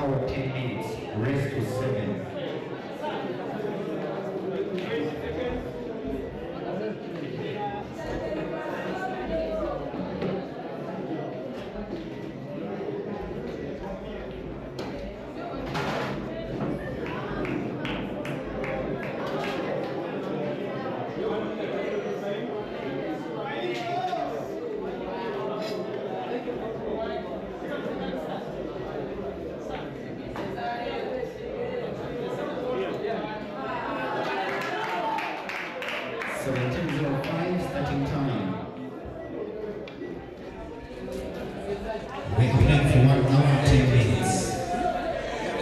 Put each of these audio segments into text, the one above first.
hour 10 minutes, rest to 7. Starting time. We're playing for 1 hour 10 minutes.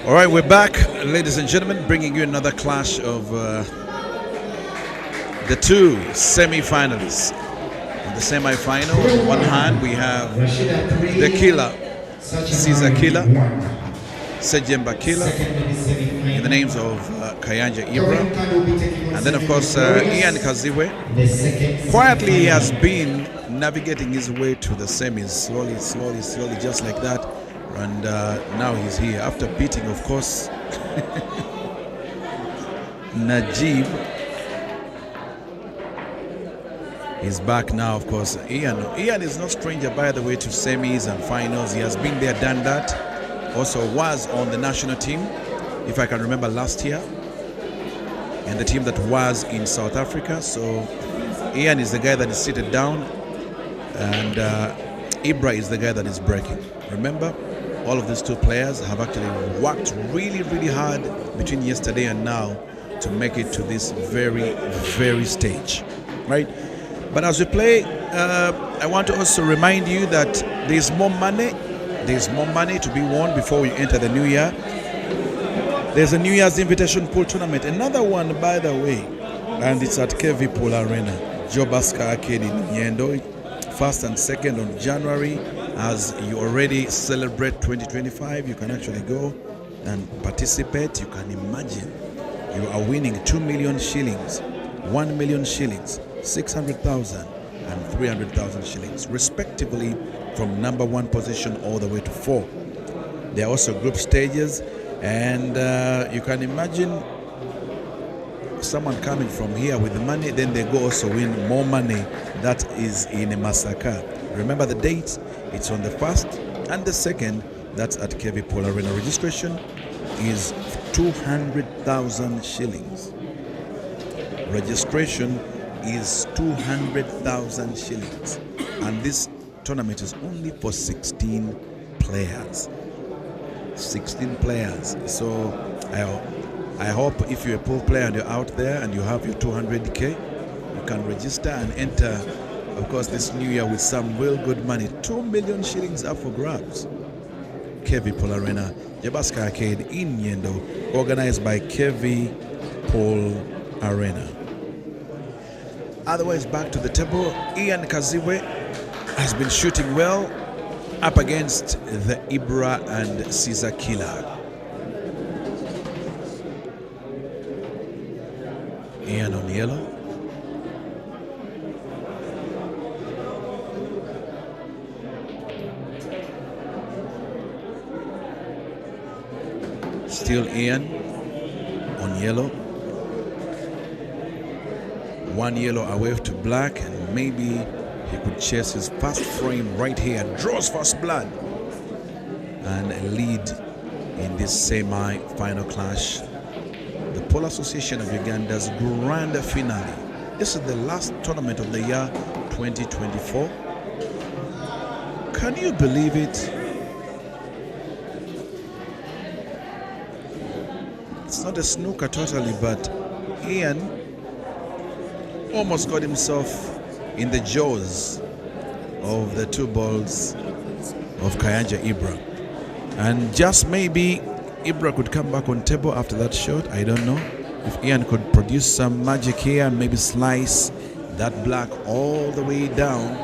All right, we're back, ladies and gentlemen, bringing you another clash of the two semi-finalists. In the semi-final, on one hand, we have the killer, Caesar Killer, Sejemba Killer, in the names of Kayanja Ibra, and then of course Ian Kazibwe. Quietly he has been navigating his way to the semis, slowly, just like that, and now he's here after beating, of course, Najib. He's back now, of course. Ian is no stranger, by the way, to semis and finals. He has been there, done that. Also was on the national team, if I can remember, last year, and the team that was in South Africa. So Ian is the guy that is seated down, and Ibra is the guy that is breaking. Remember, all of these two players have actually worked really hard between yesterday and now to make it to this very stage, right? But as we play, I want to also remind you that there's more money. There's more money to be won before we enter the new year. There's a New Year's Invitation Pool Tournament. Another one, by the way, and it's at KV Pool Arena, Jobaska Arcade in Yendo. 1st and 2nd of January. As you already celebrate 2025, you can actually go and participate. You can imagine you are winning 2 million shillings, 1 million shillings, 600,000 and 300,000 shillings, respectively, from number 1 position all the way to 4. There are also group stages, and you can imagine someone coming from here with the money, then they go also win more money. That is in a massacre. Remember the dates? It's on the 1st and the 2nd. That's at KV Pool Arena. Registration is 200,000 shillings. Registration is 200,000 shillings, and this tournament is only for 16 players. 16 players. So I hope if you're a pool player and you're out there and you have your 200k, you can register and enter, of course, this new year with some real good money. 2 million shillings up for grabs. KV Pool Arena, Jabaska Arcade in Yendo, organized by KV Pool Arena. Otherwise, back to the table, Ian Kazibwe has been shooting well up against the Ibra and Caesar Killer. Ian on yellow. Still Ian on yellow. 1 yellow away to black, and maybe he could chase his first frame right here. Draws first blood and lead in this semi-final clash. The Pole Association of Uganda's grand finale. This is the last tournament of the year 2024. Can you believe it? It's not a snooker totally, but Ian almost got himself in the jaws of the 2 balls of Kayanja Ibra. And just maybe Ibra could come back on table after that shot. I don't know if Ian could produce some magic here and maybe slice that black all the way down.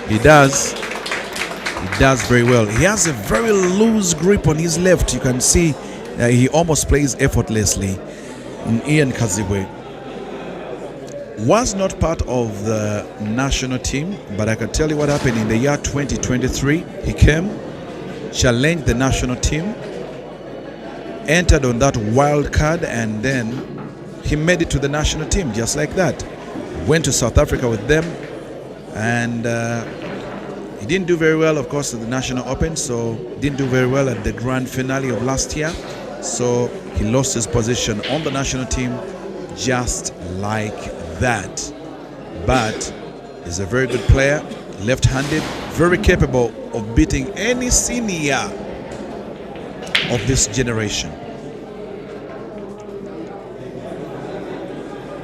He does. He does very well. He has a very loose grip on his left. You can see he almost plays effortlessly. Ian Kazibwe was not part of the national team, but I can tell you what happened in the year 2023. He came challenged the national team, entered on that wild card, and then he made it to the national team just like that. Went to South Africa with them, and he didn't do very well, of course, at the National Open, so didn't do very well at the grand finale of last year. So he lost his position on the national team just like that. But he's a very good player, left-handed, very capable of beating any senior of this generation.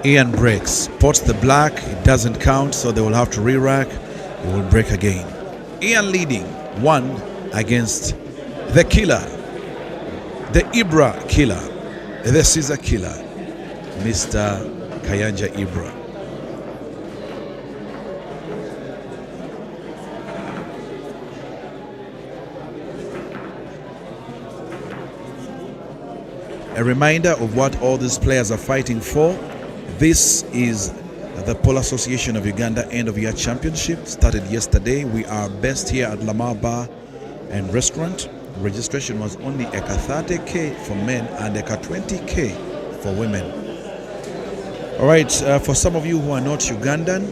Ian breaks, pots the black, it doesn't count, so they will have to re-rack. He will break again. Ian leading 1 against the killer, the Ibra killer, the Caesar killer, Mr. Kayanja Ibra. A reminder of what all these players are fighting for. This is the Pole Association of Uganda End of Year Championship. Started yesterday. We are best here at Lamar Bar and Restaurant. Registration was only eka 30K for men and eka 20K for women. All right, for some of you who are not Ugandan,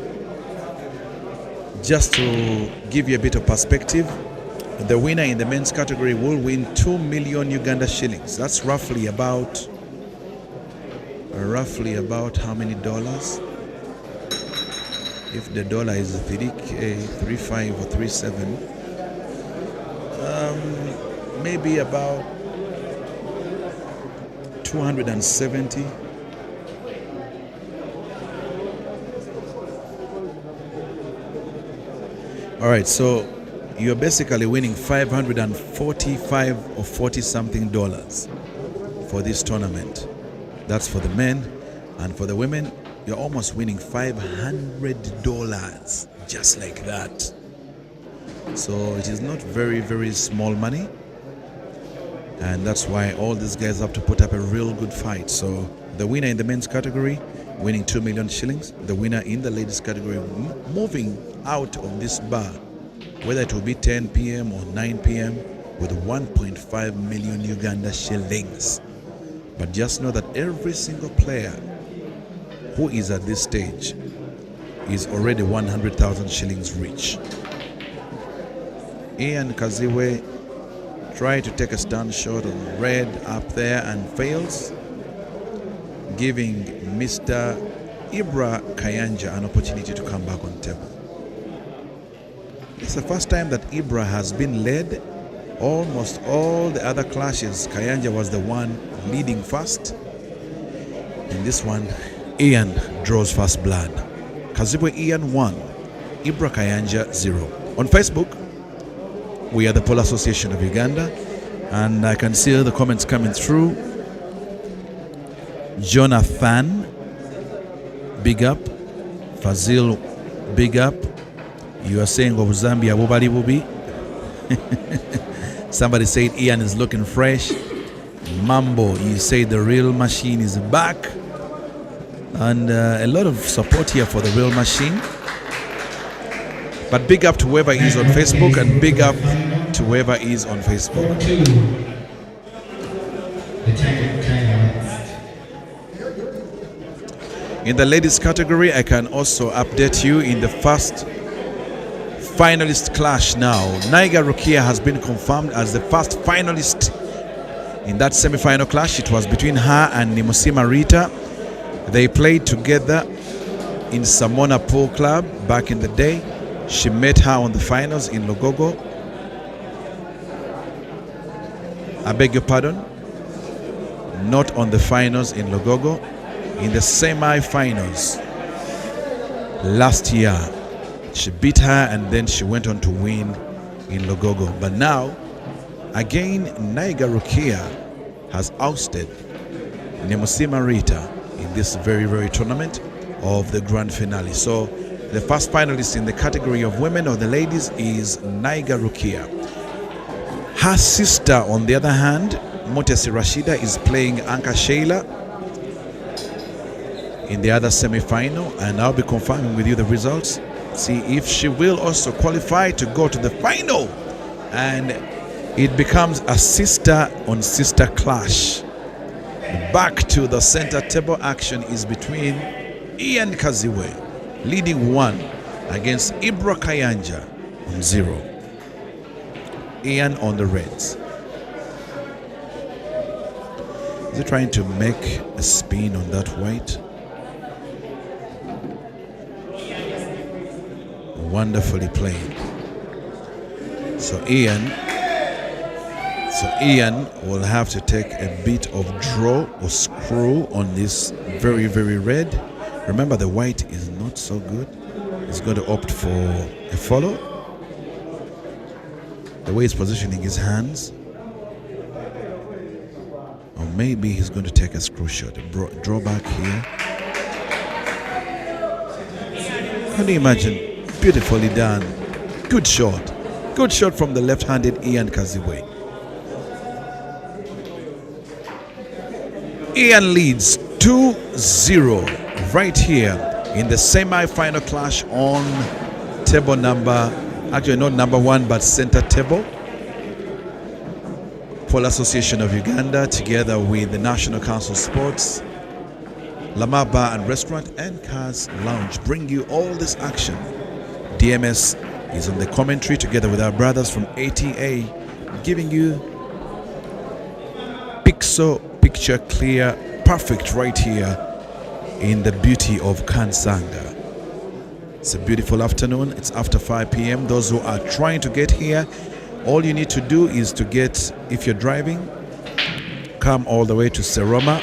just to give you a bit of perspective, the winner in the men's category will win 2 million Uganda shillings. That's roughly about how many dollars? If the dollar is 3K, 35 or 37, maybe about 270. All right, so you're basically winning 545 or 40 something dollars for this tournament. That's for the men, and for the women, you're almost winning $500 just like that. So it is not very, very small money, and that's why all these guys have to put up a real good fight. So the winner in the men's category winning 2 million shillings, the winner in the ladies category moving out of this bar, whether it will be 10 p.m. or 9 p.m. with 1.5 million Uganda shillings. But just know that every single player who is at this stage is already 100,000 shillings rich. Ian Kazibwe tried to take a stand shot on red up there and fails, giving Mr. Ibra Kayanja an opportunity to come back on table. It's the first time that Ibra has been led. Almost all the other clashes, Kayanja was the one leading first. In this one, Ian draws first blood. Kazibwe Ian 1, Ibra Kayanja 0. On Facebook, we are the Pole Association of Uganda, and I can see the comments coming through. Jonathan, big up. Fazil, big up. You are saying of Zambia, Bubali Bubi. Somebody said Ian is looking fresh. Mambo, you say the real machine is back. And a lot of support here for the real machine. But big up to whoever is on Facebook, and big up to whoever is on Facebook. In the ladies category, I can also update you in the first finalist clash now. Naiga Rukia has been confirmed as the first finalist in that semi-final clash. It was between her and Nimusima Rita. They played together in Samona Pool Club back in the day. She met her on the finals in Logogo. I beg your pardon, not on the finals in Logogo, in the semi-finals last year. She beat her, and then she went on to win in Logogo. But now, again, Naiga Rukia has ousted Nimusima Rita in this very, very tournament of the grand finale. So the first finalist in the category of women or the ladies is Naiga Rukia. Her sister, on the other hand, Motesi Rashida, is playing Anka Sheila in the other semi-final, and I'll be confirming with you the results. See if she will also qualify to go to the final and it becomes a sister on sister clash. Back to the center table action is between Ian Kazibwe, leading 1 against Ibra Kayanja on 0. Ian on the reds. Is he trying to make a spin on that white? Wonderfully played. So Ian will have to take a bit of draw or screw on this very, very red. Remember, the white is not so good. He's going to opt for a follow. The way he's positioning his hands. Or maybe he's going to take a screw shot, a draw back here. Can you imagine? Beautifully done. Good shot. Good shot from the left-handed Ian Kazibwe. Ian leads 2-0 right here in the semi-final clash on table number, actually not number 1 but center table. Pole Association of Uganda together with the National Council of Sports, Lamar Bar and Restaurant and Cars Lounge bring you all this action. DMS is on the commentary together with our brothers from ATA, giving you picture clear, perfect right here in the beauty of Kansanga. It's a beautiful afternoon. It's after 5 p.m. Those who are trying to get here, all you need to do is to get, if you're driving, come all the way to Seroma.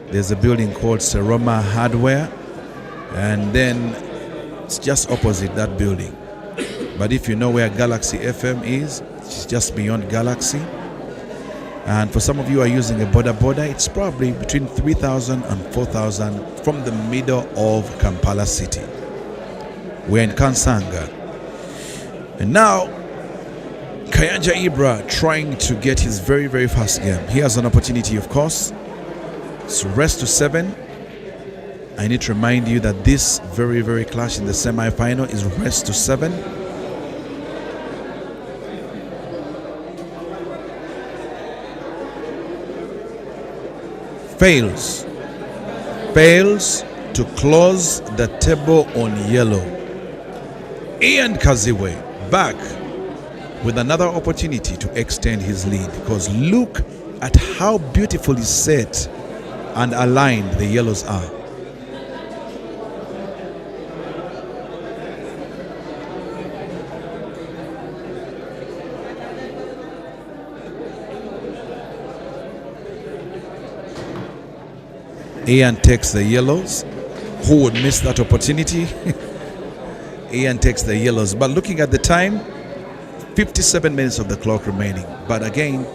There's a building called Seroma Hardware, and then it's just opposite that building. But if you know where Galaxy FM is, it's just beyond Galaxy. And for some of you who are using a boda, it's probably between 3,000 and 4,000 from the middle of Kampala city. We're in Kansanga. And now, Kayanja Ibra trying to get his very, very first game. He has an opportunity, of course. So rest to 7. I need to remind you that this very, very clash in the semi-final is rest to 7. Fails to close the table on yellow. Ian Kazibwe back with another opportunity to extend his lead, because look at how beautifully set and aligned the yellows are. Ian takes the yellows. Who would miss that opportunity? Ian takes the yellows. But looking at the time, 57 minutes of the clock remaining. But again,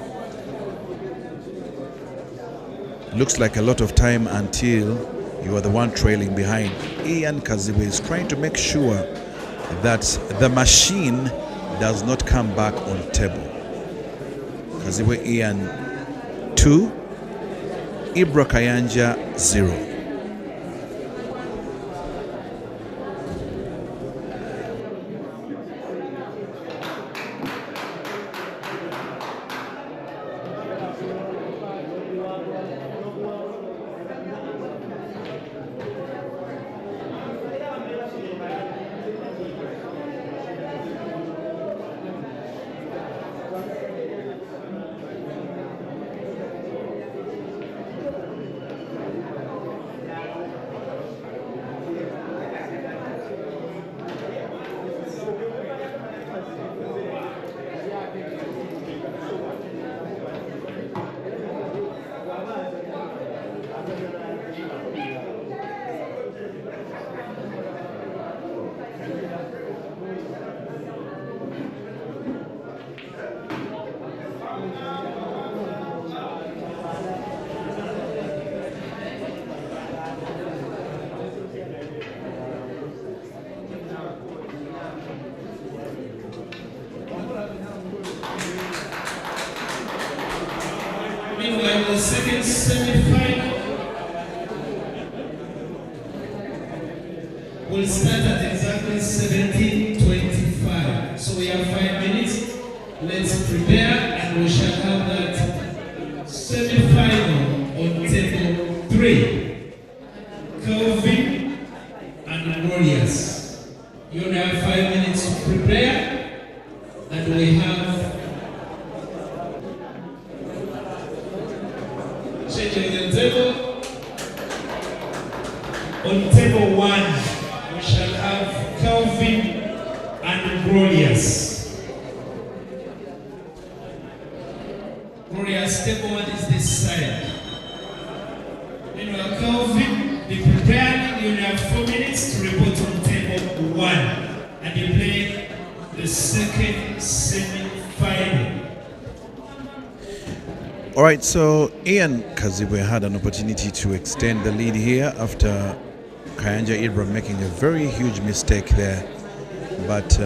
looks like a lot of time until you are the one trailing behind. Ian Kazibwe is trying to make sure that the machine does not come back on table. Kazibwe Ian 2. Ibra Kayanja 0. Meanwhile, the second semi-final will start at exactly 17:25. So we have 5 minutes. Let's prepare and we shall have that semi-final on table 3. Kelvin and Warriors. You only have 5 minutes to prepare, and we have changing the table. On table 1, we shall have Kelvin and Warriors. Warriors, table 1 is this side. Meanwhile, Kelvin, be prepared. You only have 4 minutes to report on table 1, and you play the second semi-final. All right, so Ian Kazibwe had an opportunity to extend the lead here after Kayanja Ibra making a very huge mistake there, but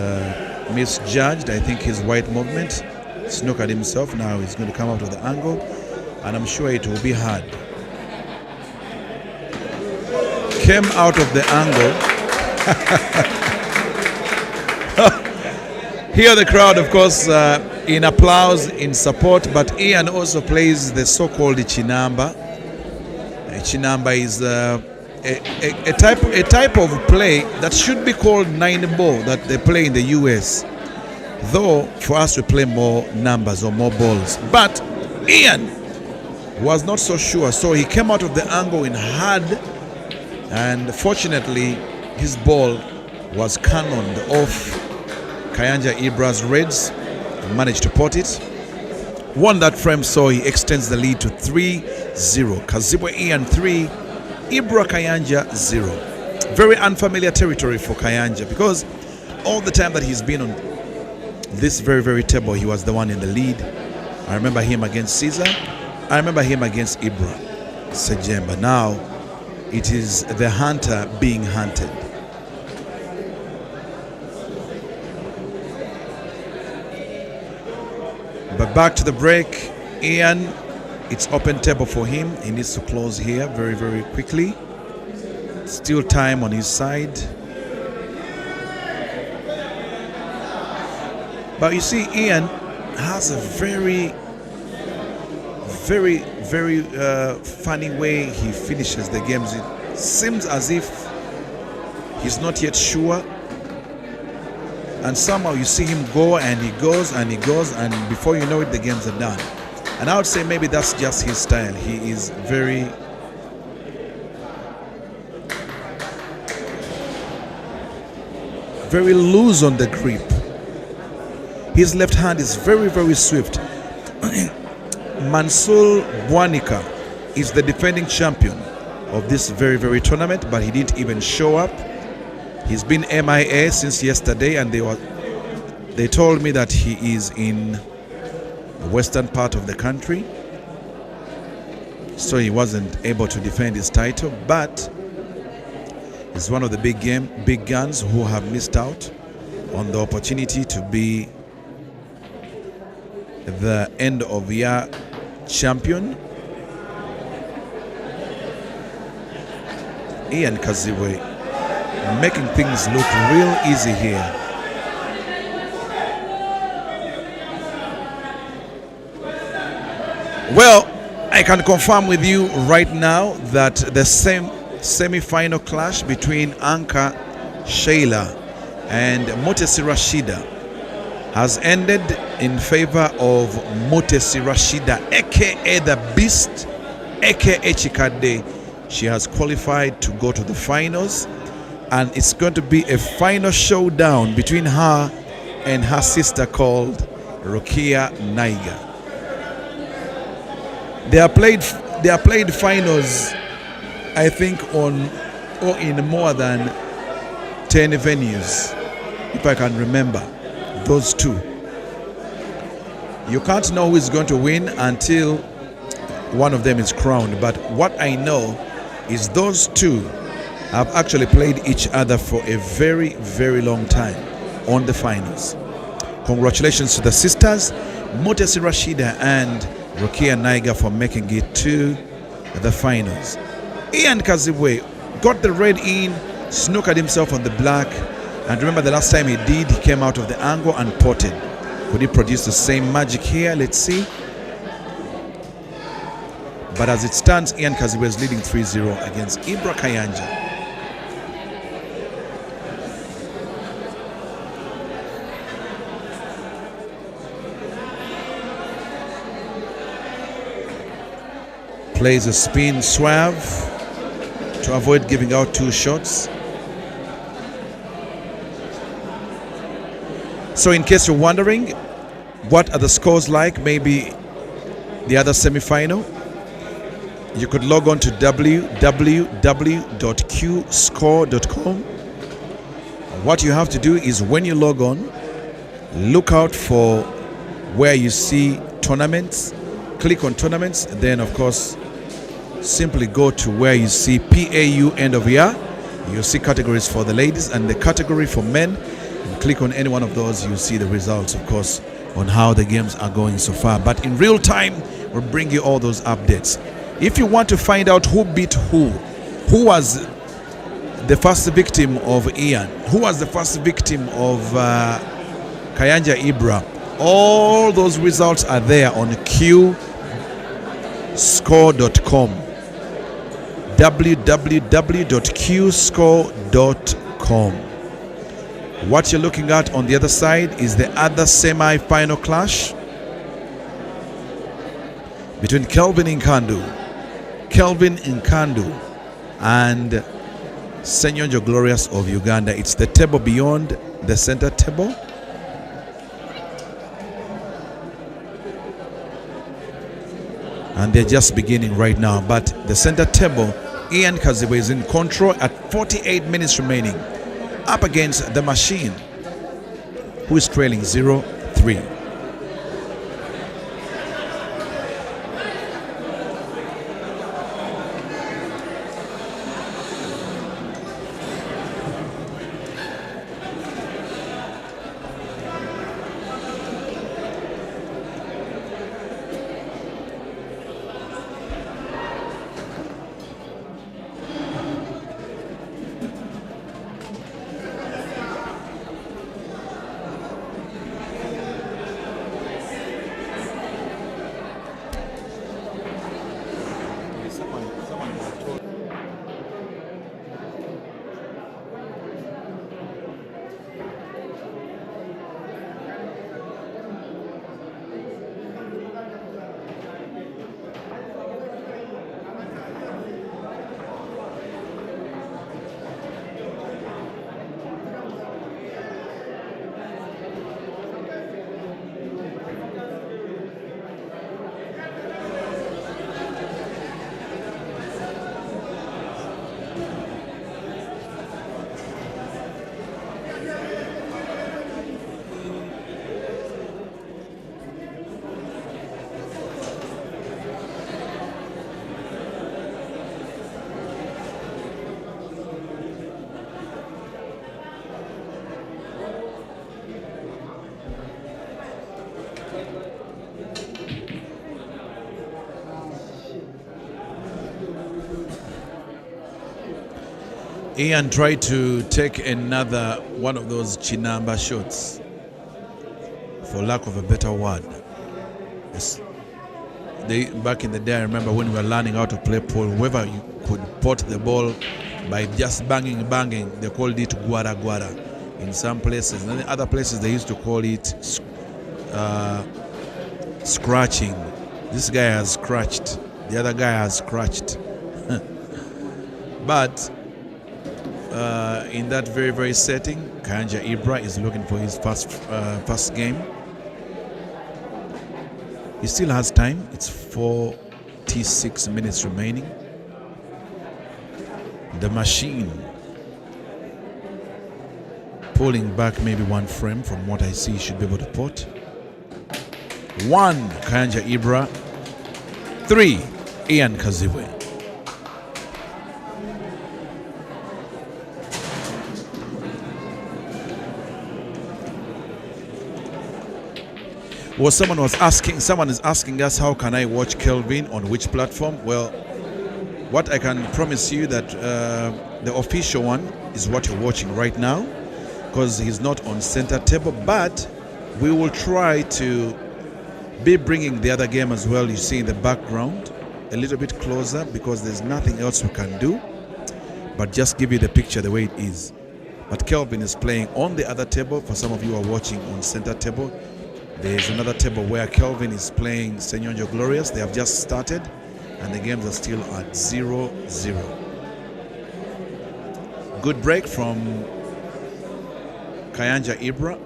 misjudged, I think, his white movement. Snookered himself. Now he's going to come out of the angle, and I'm sure it will be hard. Came out of the angle. Here the crowd, of course, in applause, in support, but Ian also plays the so-called Chinamba. Chinamba is a type of play that should be called 9-ball that they play in the US. Though for us we play more numbers or more balls. But Ian was not so sure, so he came out of the angle in hard, and fortunately his ball was cannoned off Kayanja Ibra's reds and managed to pot it. Won that frame, so he extends the lead to 3-0. Kazibwe Ian 3, Ibra Kayanja 0. Very unfamiliar territory for Kayanja, because all the time that he's been on this very table, he was the one in the lead. I remember him against Caesar. I remember him against Ibra Sejemba. Now it is the hunter being hunted. But back to the break. Ian, it's open table for him. He needs to close here very quickly. Still time on his side. But you see, Ian has a very funny way he finishes the games. It seems as if he's not yet sure, and somehow you see him go and he goes and he goes, and before you know it, the games are done. And I would say maybe that's just his style. He is very loose on the grip. His left hand is very swift. Mansour Bwanika is the defending champion of this very tournament, but he didn't even show up. He's been MIA since yesterday, and they told me that he is in the western part of the country, so he wasn't able to defend his title. But he's one of the big guns who have missed out on the opportunity to be the end of year champion. Ian Kazibwe making things look real easy here. Well, I can confirm with you right now that the same semi-final clash between Anka Sheila and Mutesi Rashida has ended in favor of Mutesi Rashida, aka the Beast, aka Chikade. She has qualified to go to the finals, and it's going to be a final showdown between her and her sister called Rukia Naiga. They are played finals, I think, in more than 10 venues, if I can remember. Those two. You can't know who is going to win until one of them is crowned. But what I know is those two have actually played each other for a very long time on the finals. Congratulations to the sisters, Mutesi Rashida and Rukia Naiga, for making it to the finals. Ian Kazibwe got the red in, snookered himself on the black. And remember, the last time he did, he came out of the angle and potted. Could he produce the same magic here? Let's see. But as it stands, Ian Kazibwe is leading 3-0 against Ibra Kayanja. Plays a spin swerve to avoid giving out 2 shots. So in case you're wondering, what are the scores like? Maybe the other semi-final? You could log on to www.qscore.com. What you have to do is when you log on, look out for where you see tournaments, click on tournaments, and then of course simply go to where you see PAU end of year. You'll see categories for the ladies and the category for men. And click on any one of those, you'll see the results, of course, on how the games are going so far. But in real time, we'll bring you all those updates. If you want to find out who beat who was the first victim of Ian, who was the first victim of Kayanja Ibra, all those results are there on qscore.com. www.qscore.com. What you're looking at on the other side is the other semi-final clash between Kelvin Nkandu and Senyonjo Glorious of Uganda. It's the table beyond the center table. And they're just beginning right now. But the center table, Ian Kazibwe is in control at 48 minutes remaining, up against the machine, who is trailing 0-3. Ian tried to take another one of those chinamba shots, for lack of a better word. Back in the day, I remember when we were learning how to play pool, whoever you could pot the ball by just banging, they called it guara guara in some places. And in other places, they used to call it scratching. This guy has scratched, the other guy has scratched. But in that very, very setting, Kayanja Ibra is looking for his first game. He still has time. It's 46 minutes remaining. The machine pulling back maybe one frame from what I see, should be able to pot. 1, Kayanja Ibra. 3, Ian Kazibwe. Well, someone is asking us, how can I watch Kelvin on which platform? Well, what I can promise you that the official one is what you're watching right now, because he's not on center table, but We will try to be bringing the other game as well, you see in the background, a little bit closer because there's nothing else we can do but just give you the picture the way it is. But Kelvin is playing on the other table. For some of you who are watching on center table, there's another table where Kelvin is playing Senyonjo Glorious. They have just started and the games are still at 0-0. Good break from Kayanja Ibra.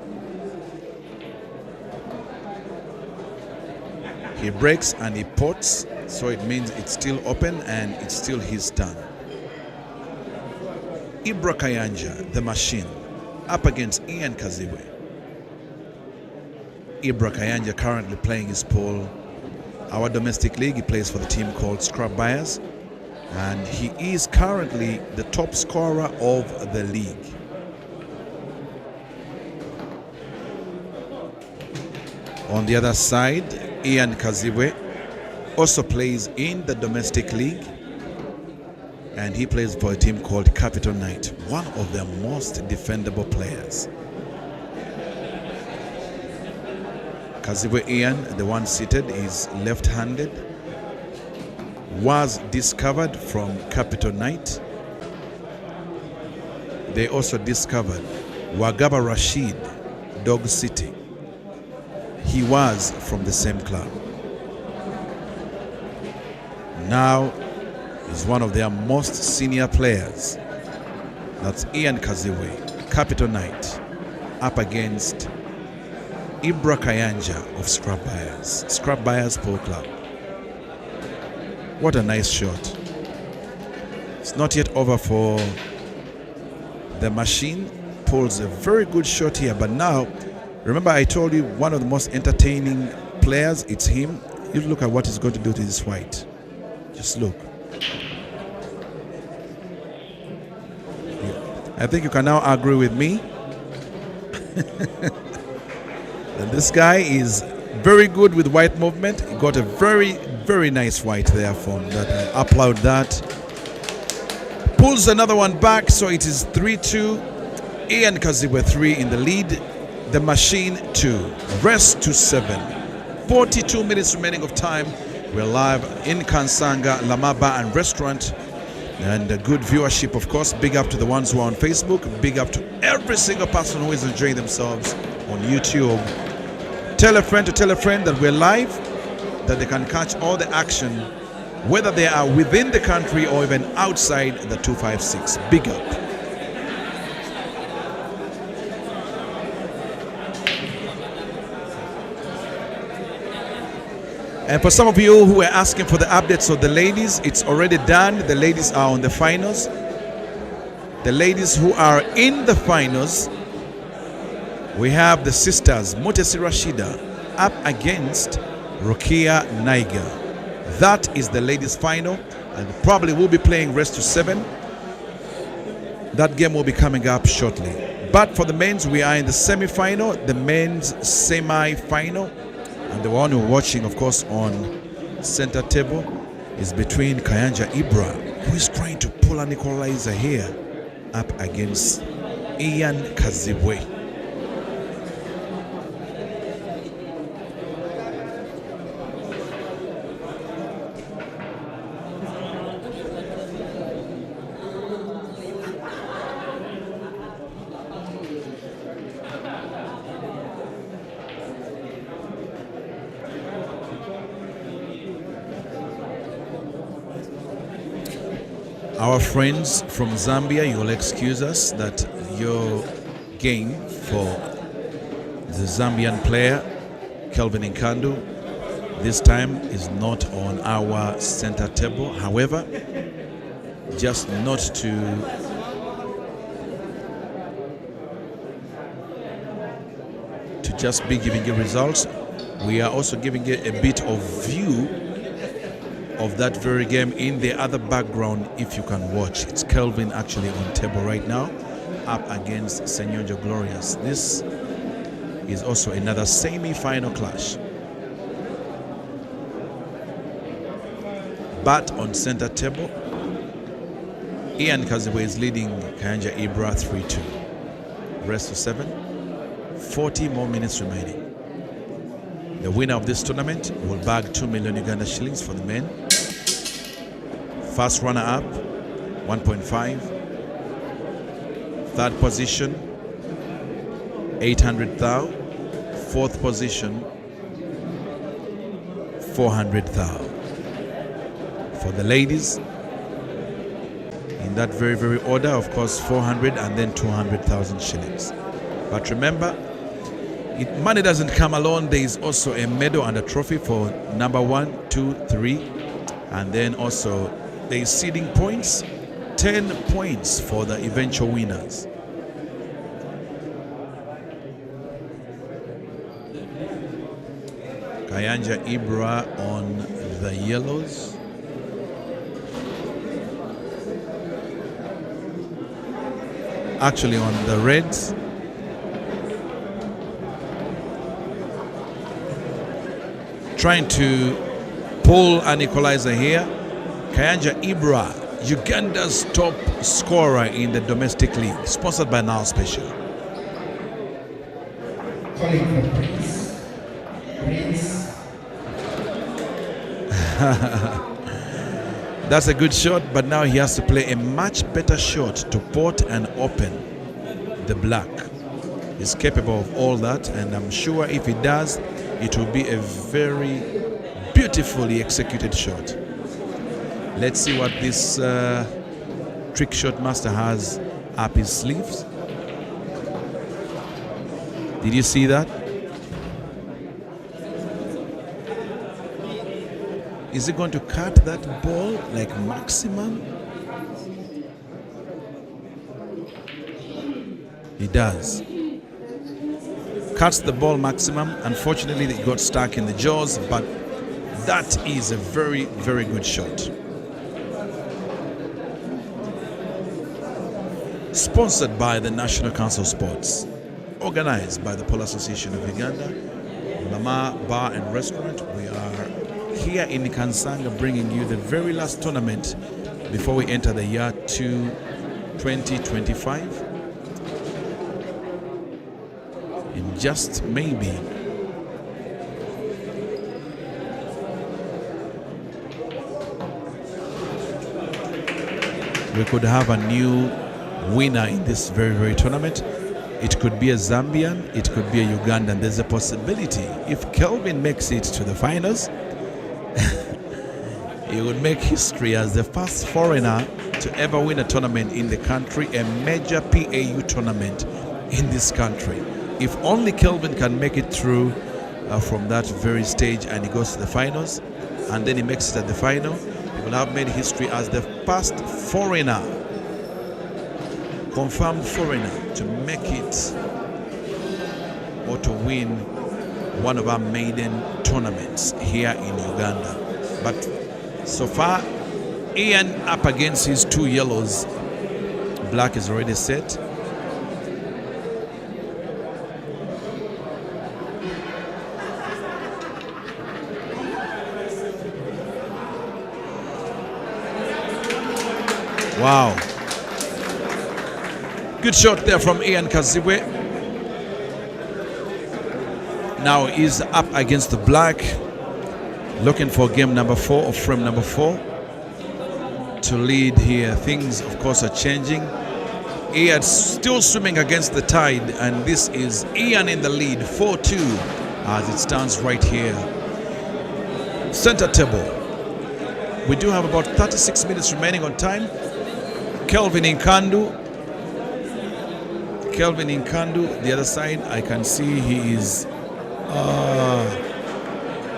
He breaks and he pots, so it means it's still open and it's still his turn. Ibra Kayanja, the machine, up against Ian Kazibwe. Ibra Kayanja currently playing his pool. Our domestic league, he plays for the team called Scrap Buyers, and he is currently the top scorer of the league. On the other side, Ian Kazibwe also plays in the domestic league, and he plays for a team called Capital Knight, one of their most defendable players. Kazibwe Ian, the one seated, is left-handed, was discovered from Capital Knight. They also discovered Wagaba Rashid, Dog City. He was from the same club. Now he's one of their most senior players. That's Ian Kazibwe, Capital Knight, up against Ibra Kayanja of Scrap Buyers Pool Club. What a nice shot. It's not yet over for the machine. Pulls a very good shot here, but now, remember I told you one of the most entertaining players, it's him. You look at what he's going to do to this white. Just look. I think you can now agree with me. And this guy is very good with white movement. He got a very, very nice white there from that. I applaud that. Pulls another one back, so it is 3-2. Ian Kazibwe 3 in the lead. The machine 2. Rest to 7. 42 minutes remaining of time. We're live in Kansanga, Lamaba and Restaurant. And a good viewership, of course. Big up to the ones who are on Facebook. Big up to every single person who is enjoying themselves on YouTube. Tell a friend to tell a friend that we're live, that they can catch all the action, whether they are within the country or even outside the 256. Big up. And for some of you who were asking for the updates of the ladies, it's already done. The ladies are on the finals. The ladies who are in the finals, we have the sisters Mutesi Rashida up against Rukia Naiga. That is the ladies final, and probably will be playing rest to 7. That game will be coming up shortly. But for the men's, we are in the semi-final, the men's semi-final. And the one we're watching, of course, on center table is between Kayanja Ibra, who is trying to pull an equalizer here, up against Ian Kazibwe. Our friends from Zambia, you'll excuse us that your game for the Zambian player, Kelvin Nkandu, this time is not on our center table. However, just not to just be giving you results, we are also giving you a bit of view of that very game in the other background if you can watch. It's Kelvin actually on table right now up against Senyonjo Glorious. This is also another semi-final clash. But on center table, Ian Kazibwe is leading Kayanja Ibra 3-2. Rest to 7. 40 more minutes remaining. The winner of this tournament will bag 2 million Uganda shillings for the men. First runner-up, 1.5. Third position, 800,000. Fourth position, 400,000. For the ladies, in that very, very order, of course, 400 and then 200,000 shillings. But remember, money doesn't come alone. There is also a medal and a trophy for number 1, 2, 3, and then also there is seeding points, 10 points for the eventual winners. Kayanja Ibra on the yellows. Actually on the reds. Trying to pull an equalizer here. Kayanja Ibra, Uganda's top scorer in the domestic league, sponsored by Now Special. Calling for Prince. That's a good shot, but now he has to play a much better shot to port and open the black. He's capable of all that, and I'm sure if he does, it will be a very beautifully executed shot. Let's see what this trick shot master has up his sleeves. Did you see that? Is he going to cut that ball like maximum? He does. Cuts the ball maximum. Unfortunately, it got stuck in the jaws, but that is a very, very good shot. Sponsored by the National Council of Sports. Organized by the Polo Association of Uganda. Lama Bar and Restaurant. We are here in Kansanga bringing you the very last tournament before we enter the year 2025. In just maybe we could have a new winner in this very, very tournament. It could be a Zambian, it could be a Ugandan. There's a possibility if Kelvin makes it to the finals, he would make history as the first foreigner to ever win a tournament in the country, a major PAU tournament in this country. If only Kelvin can make it through from that very stage and he goes to the finals and then he makes it at the final, he will have made history as the first foreigner, confirmed foreigner, to make it or to win one of our maiden tournaments here in Uganda. But so far, Ian up against his 2 yellows. Black is already set. Wow. Good shot there from Ian Kazibwe. Now he's up against the black, looking for game number 4 or frame number 4 to lead here. Things, of course, are changing. Ian still swimming against the tide, and this is Ian in the lead, 4-2, as it stands right here. Center table. We do have about 36 minutes remaining on time. Kelvin Nkandu, the other side, I can see he is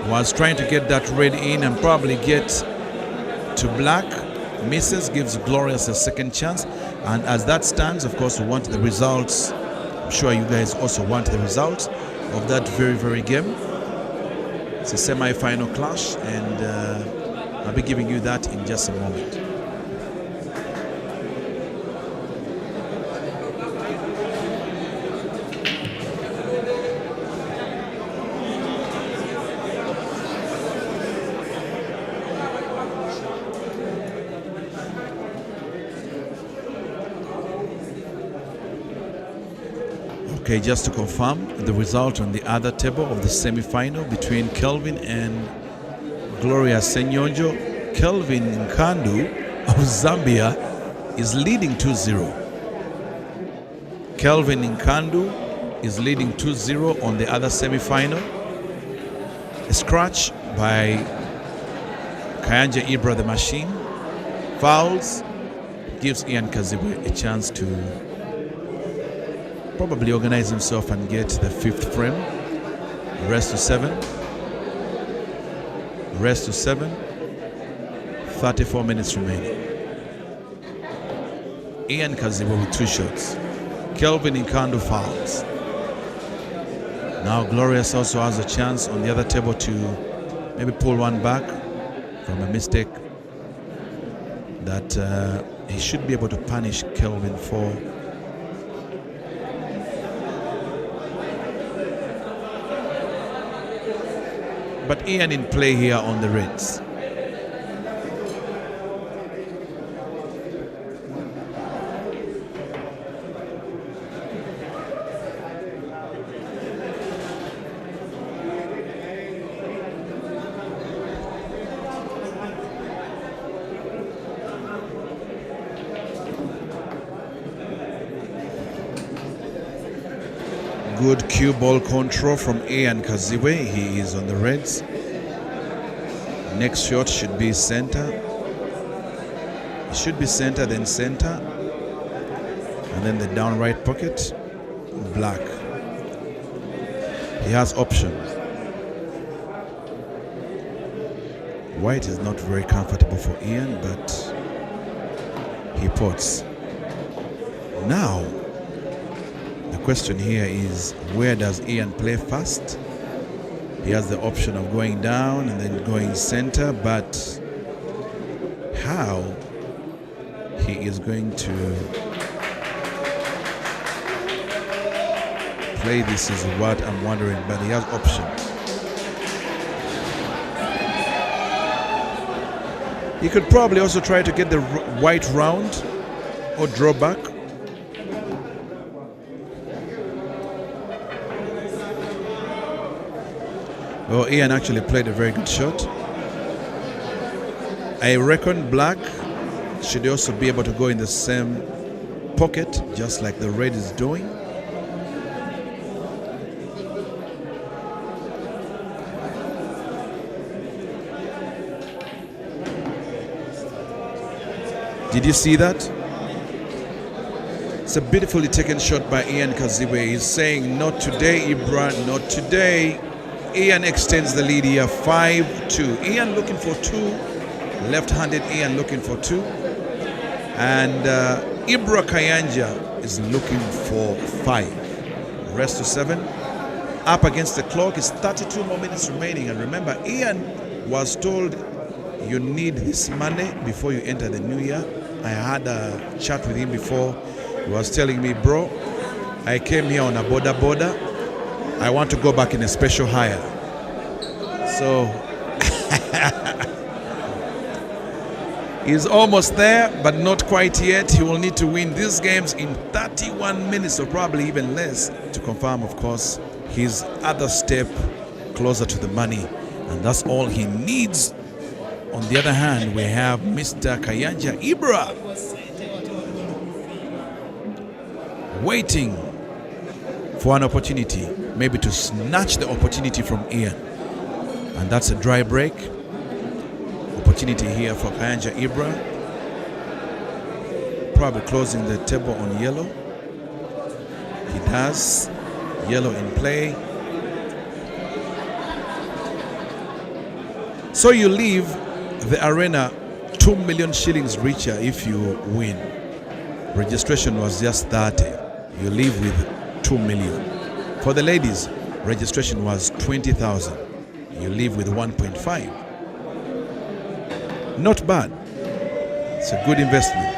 was trying to get that red in and probably get to black. Misses, gives Glorious a second chance. And as that stands, of course, we want the results. I'm sure you guys also want the results of that very, very game. It's a semi-final clash, and I'll be giving you that in just a moment. Okay, just to confirm the result on the other table of the semi-final between Kelvin and Gloria Senyonjo. Kelvin Nkandu of Zambia is leading 2-0. Kelvin Nkandu is leading 2-0 on the other semi-final. A scratch by Kayanja Ibra the machine. Fouls gives Ian Kazibwe a chance to probably organize himself and get the 5th frame. Rest to 7. Rest to 7. 34 minutes remaining. Ian Kazibwe with 2 shots. Kelvin Nkandu fouls. Now Glorious also has a chance on the other table to maybe pull one back from a mistake that he should be able to punish Kelvin for. But Ian in play here on the Reds. Good cue ball control from Ian Kazibwe. He is on the Reds. Next shot should be center. It should be center, then center. And then the down right pocket, black. He has options. White is not very comfortable for Ian, but he pots. Now, the question here is, where does Ian play first? He has the option of going down and then going center, but how he is going to play this is what I'm wondering, but he has options. He could probably also try to get the white round or draw back. Well, Ian actually played a very good shot. I reckon black should also be able to go in the same pocket, just like the red is doing. Did you see that? It's a beautifully taken shot by Ian Kazibwe. He's saying, not today, Ibra, not today. Ian extends the lead here, 5-2. Ian looking for 2. Left-handed Ian looking for 2. And Ibra Kayanja is looking for 5. Rest to 7. Up against the clock is 32 more minutes remaining. And remember, Ian was told you need this money before you enter the new year. I had a chat with him before. He was telling me, bro, I came here on a border. I want to go back in a special hire. So he's almost there, but not quite yet. He will need to win these games in 31 minutes, or probably even less, to confirm, of course, his other step closer to the money. And that's all he needs. On the other hand, we have Mr. Kayanja Ibra waiting for an opportunity, maybe to snatch the opportunity from Ian. And that's a dry break. Opportunity here for Kayanja Ibra. Probably closing the table on yellow. He does. Yellow in play. So you leave the arena 2 million shillings richer if you win. Registration was just 30. You leave with 2 million. For the ladies, registration was 20,000. You leave with 1.5. Not bad. It's a good investment.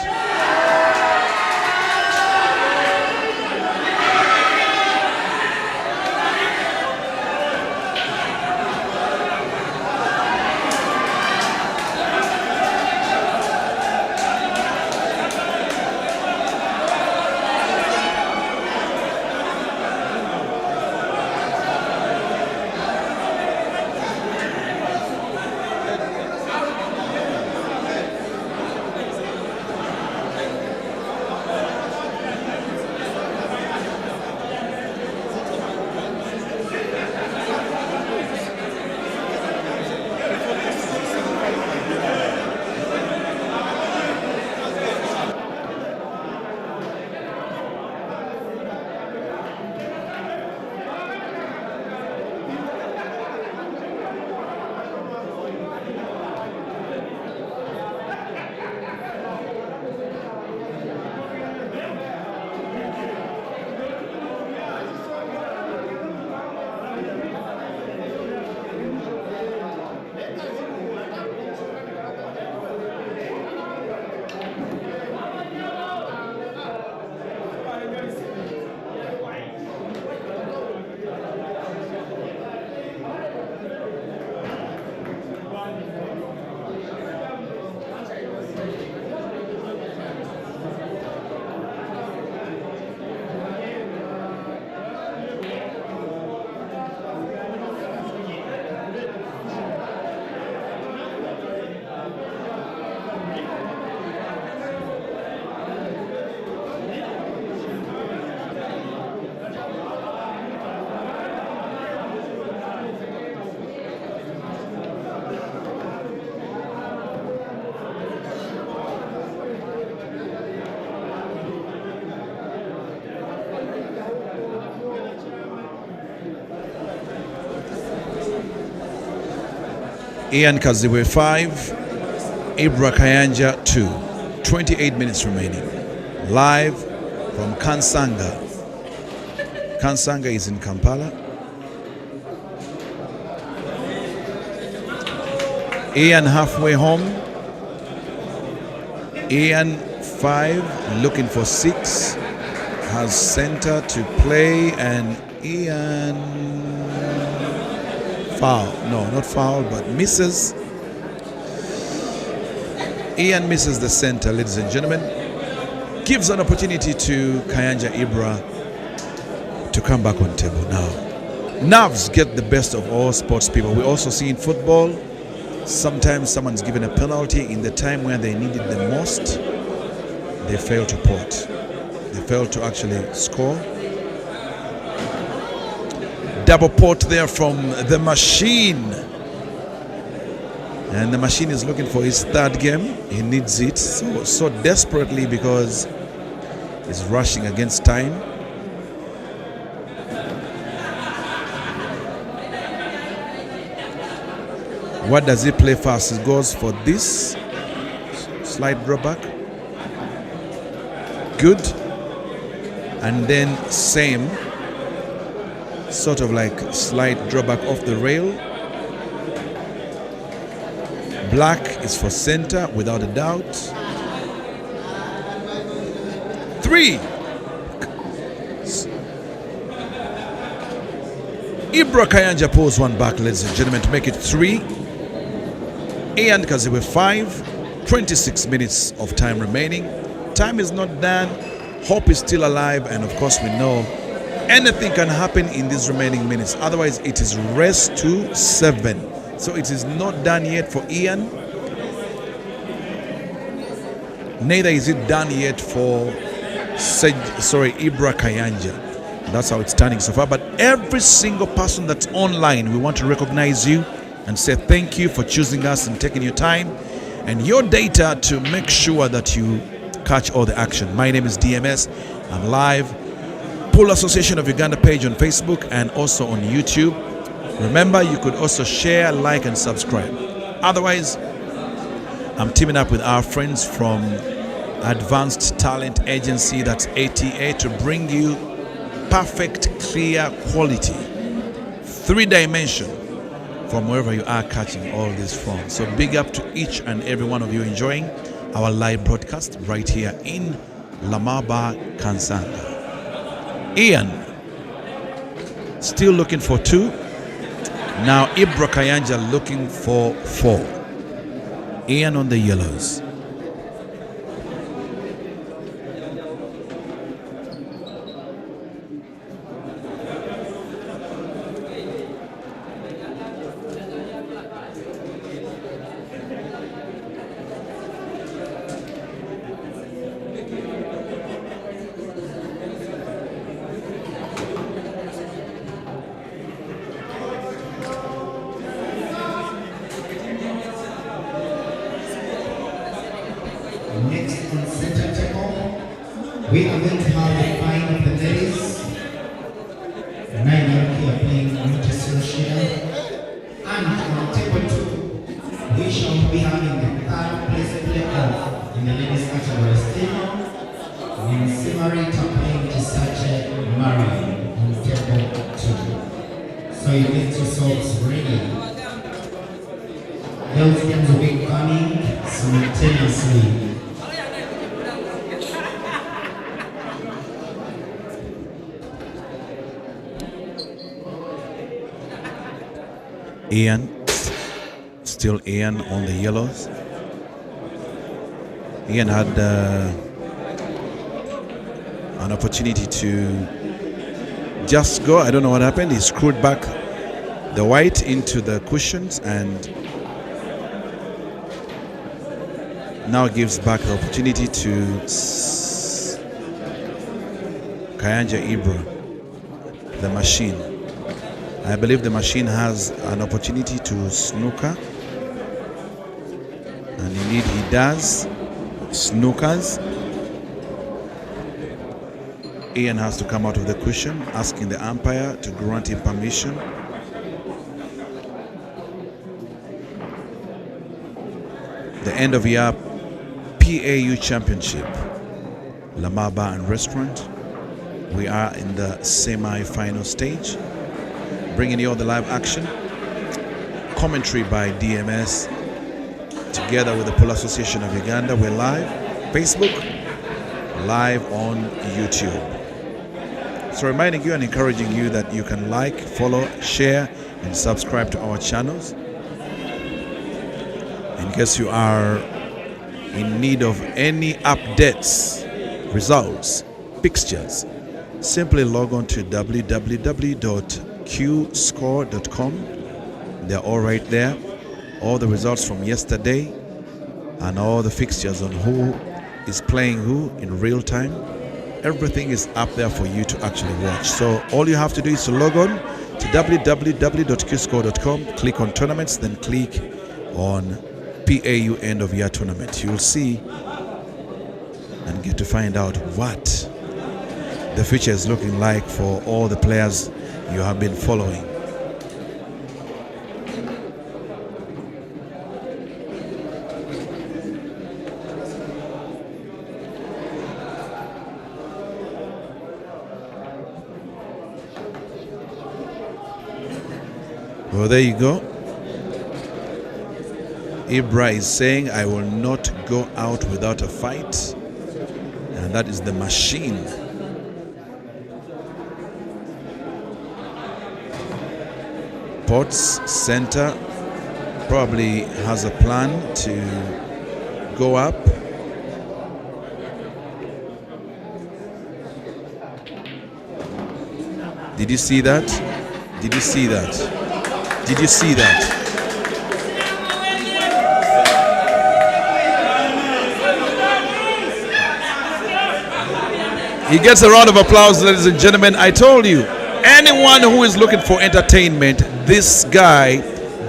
Ian Kazibwe 5, Ibra Kayanja 2. 28 minutes remaining. Live from Kansanga. Kansanga is in Kampala. Ian halfway home. Ian 5 looking for 6. Has center to play, and Ian foul. No, not foul, but misses. Ian misses the center, ladies and gentlemen. Gives an opportunity to Kayanja Ibra to come back on table now. Nerves get the best of all sports people. We also see in football, sometimes someone's given a penalty in the time when they need it the most. They fail to port. They fail to actually score. Double port there from the machine. And the machine is looking for his third game. He needs it so desperately because he's rushing against time. What does he play first? He goes for this slide drawback. Good. And then same sort of like slight drawback off the rail. Black is for center without a doubt. 3. Ibra Kayanja pulls one back, ladies and gentlemen, to make it 3. Ian Kazibwe 5. 26 minutes of time remaining. Time is not done. Hope is still alive, and of course we know anything can happen in these remaining minutes. Otherwise it is race to 7. So it is not done yet for Ian. Neither is it done yet for Ibra Kayanja. That's how it's turning so far. But every single person that's online, we want to recognize you and say thank you for choosing us and taking your time and your data to make sure that you catch all the action. My name is DMS. I'm live. Pool Association of Uganda page on Facebook and also on YouTube. Remember, you could also share, like, and subscribe. Otherwise, I'm teaming up with our friends from Advanced Talent Agency, that's ATA, to bring you perfect, clear quality, 3-dimension from wherever you are catching all this from. So big up to each and every one of you enjoying our live broadcast right here in Lamaba, Kansanga. Ian still looking for 2. Now Ibra Kayanja looking for 4. Ian on the yellows. Next on center table, we are going to have the final of the ladies. 9 are playing Manchester Russia. And on table 2, we shall be having the 3rd place playoff in the ladies category still. And Simarita playing Gisache Mari on table 2. So you get yourselves ready. Those games will be coming simultaneously. Ian, still Ian on the yellows. Ian had an opportunity to just go. I don't know what happened. He screwed back the white into the cushions and now gives back the opportunity to Kayanja Ibra, the machine. I believe the machine has an opportunity to snooker, and indeed he does. Snookers. Ian has to come out of the cushion, asking the umpire to grant him permission. the end of year PAU Championship, Lamar Bar and Restaurant. We are in the semi-final stage, bringing you all the live action. Commentary by DMS, together with the Polo Association of Uganda. We're live, Facebook, live on YouTube. So reminding you and encouraging you that you can like, follow, share, and subscribe to our channels. In case you are in need of any updates, results, fixtures, simply log on to www.qscore.com. They're all right there. All the results from yesterday and all the fixtures on who is playing who in real time. Everything is up there for you to actually watch. So all you have to do is to log on to www.qscore.com, click on tournaments, then click on PAU end of year tournament. You'll see and get to find out what the future is looking like for all the players you have been following. Well, there you go. Ibra is saying, I will not go out without a fight. And that is the machine. Potts Center probably has a plan to go up. Did you see that? Did you see that? Did you see that? He gets a round of applause, ladies and gentlemen. I told you, anyone who is looking for entertainment, this guy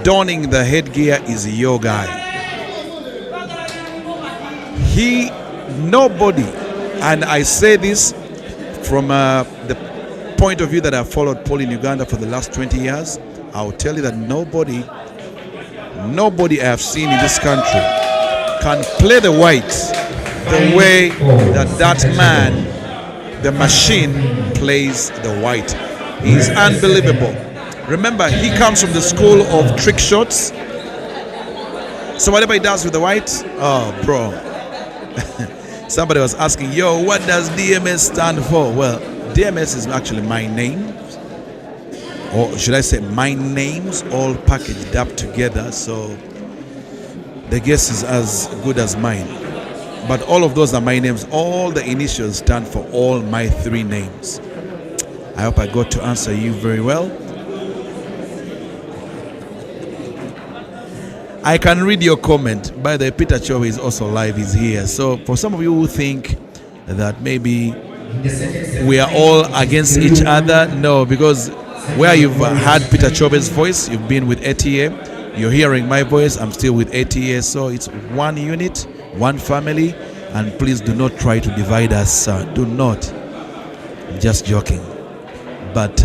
donning the headgear is your guy. Nobody, and I say this from the point of view that I've followed Paul in Uganda for the last 20 years, I'll tell you that nobody I have seen in this country can play the white the way that man, the machine, plays the white. He's unbelievable. Remember, he comes from the school of trick shots. So whatever he does with the white, oh bro. Somebody was asking, yo, what does DMS stand for? Well, DMS is actually my name, or should I say my names all packaged up together, so the guess is as good as mine. But all of those are my names. All the initials stand for all my three names. I hope I got to answer you very well. I can read your comment. By the way, Peter Chowe is also live, he's here. So for some of you who think that maybe we are all against each other, no, because where you've had Peter Chowe's voice, you've been with ATA, you're hearing my voice, I'm still with ATA, so it's one unit, one family, and please do not try to divide us, sir. Do not. I'm just joking. But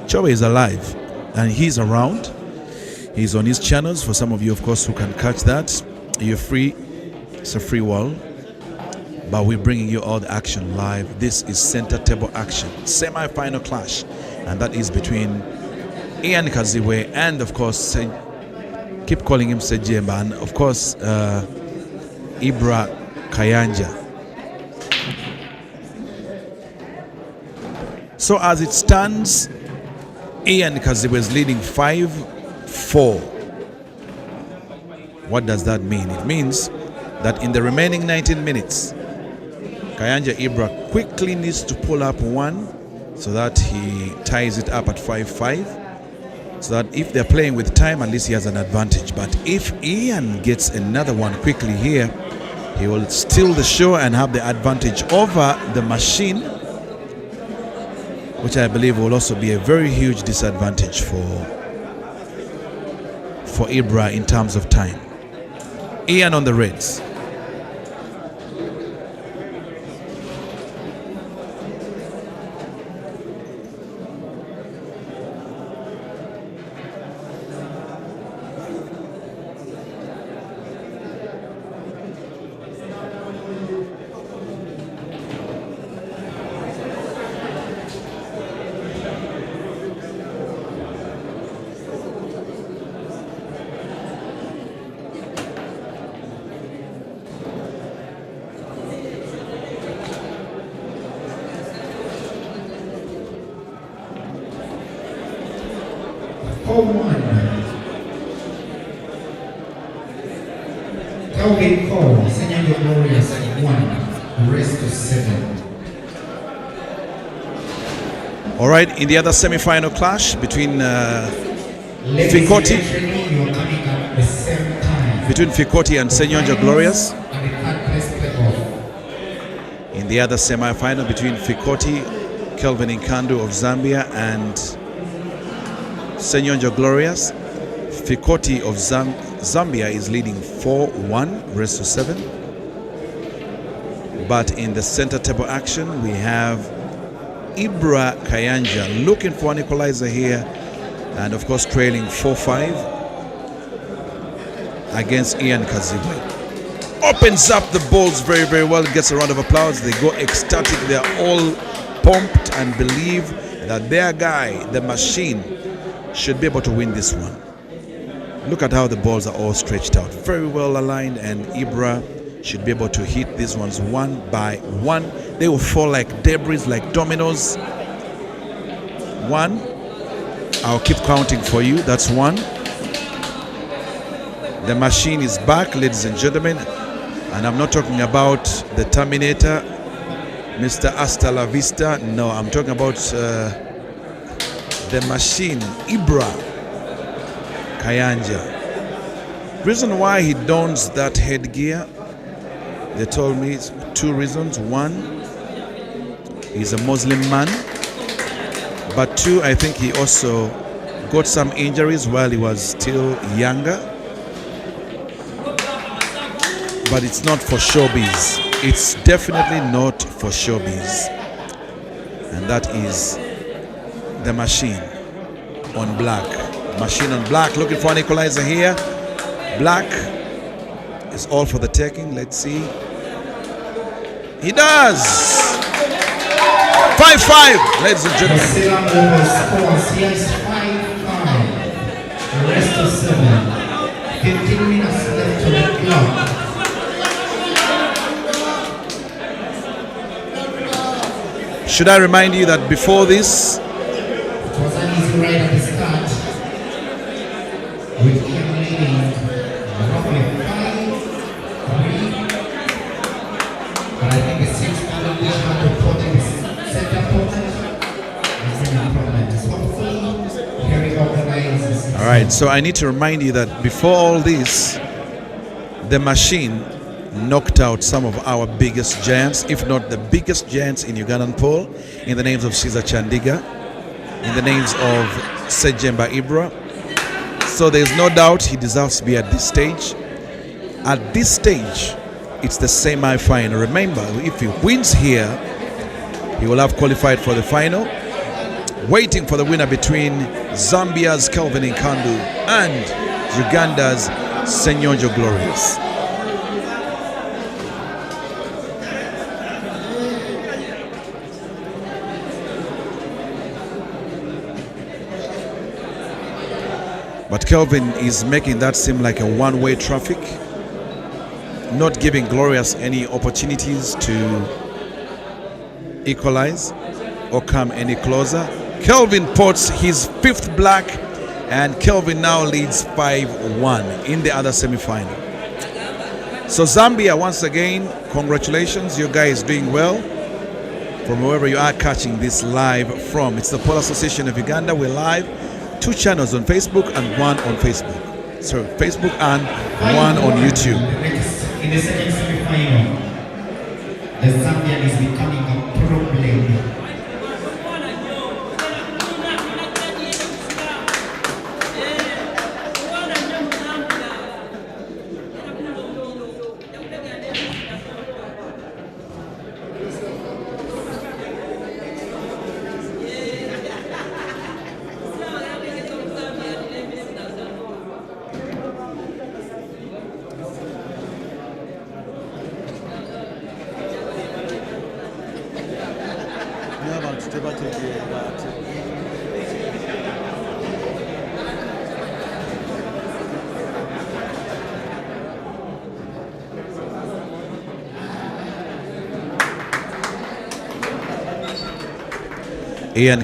Chowe is alive and he's around. He's on his channels. For some of you, of course, who can catch that, you're free. It's a free world. But we're bringing you all the action live. This is center table action, semi-final clash, and that is between Ian Kazibwe and, of course, keep calling him Sejemba, and of course, Ibra Kayanja. So as it stands, Ian Kazibwe is leading 5-4. What does that mean? It means that in the remaining 19 minutes, Kayanja Ibra quickly needs to pull up one so that he ties it up at 5-5, so that if they're playing with time, at least he has an advantage. But if Ian gets another one quickly here, he will steal the show and have the advantage over the machine, which I believe will also be a very huge disadvantage for Ibra in terms of time. Ian on the Reds. 4-1. Kelvin Cole, Senior Glorious 1, rest to 7. All right, in the other semi-final clash between Fikoti and Kayanja Glorious. In the other semi-final between Fikoti, Kelvin Nkandu of Zambia, and Kayanja Glorious, Fikoti of Zambia is leading 4-1, rest to 7. But in the center table action, we have Ibra Kayanja looking for an equalizer here, and of course trailing 4-5 against Kazibwe. Opens up the balls very, very well, gets a round of applause. They go ecstatic, they're all pumped and believe that their guy, the machine, should be able to win this one. Look at how the balls are all stretched out, very well aligned, and Ibra should be able to hit these ones one by one. They will fall like debris, like dominoes. 1. I'll keep counting for you. That's 1. The machine is back, ladies and gentlemen, and I'm not talking about the Terminator, Mr. Hasta la Vista. No, I'm talking about the machine, Ibra Kayanja. Reason why he dons that headgear, they told me 2 reasons. 1, he's a Muslim man, but 2, I think he also got some injuries while he was still younger. But it's not for showbiz. It's definitely not for showbiz. And that is the machine on black. Machine on black, looking for an equalizer here. Black is all for the taking. Let's see. He does! 5-5, ladies and gentlemen. Yes, 5-5. The rest of 7. 15 minutes left to the clock. Should I remind you that before this, It was an easy ride at the start. With him leading roughly 5-3. But I think the 6th other dish had to put in the center pocket. It's an improvement. Hopefully, very organized. all right, so I need to remind you that before all this, the machine knocked out some of our biggest giants, if not the biggest giants in Ugandan pole, in the names of Caesar Chandiga, in the names of Sejemba Ibra. So there's no doubt he deserves to be at this stage. At this stage, it's the semi-final. Remember, if he wins here, he will have qualified for the final. Waiting for the winner between Zambia's Kelvin Nkandu and Uganda's Kayanja Glorious. But Kelvin is making that seem like a one-way traffic, not giving Glorious any opportunities to equalize or come any closer. Kelvin puts his 5th black, and Kelvin now leads 5-1 in the other semi-final. So Zambia, once again, congratulations, you guys doing well. From wherever you are catching this live from, it's the Pole Association of Uganda. We're live. 2 channels on Facebook and 1 on Facebook. So Facebook and 1 on YouTube. In the second semi-final, the Zambian is becoming a problem.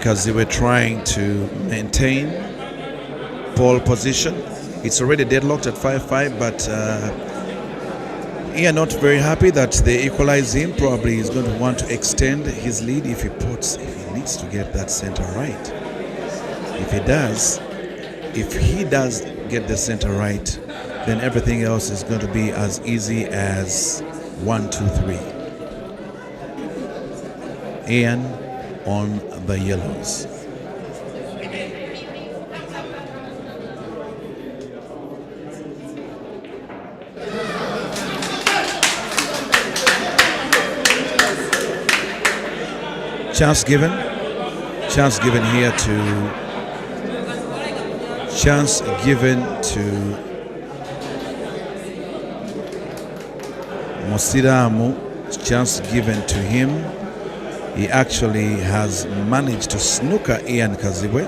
Kazibwe trying to maintain pole position. It's already deadlocked at 5-5, but Ian not very happy that they equalize him. Probably he's going to want to extend his lead if he needs to get that center right. If he does get the center right, then everything else is going to be as easy as 1, 2, 3. Ian on the yellows. Chance given here to Mosiramu. Chance given to him. He actually has managed to snooker Ian Kazibwe.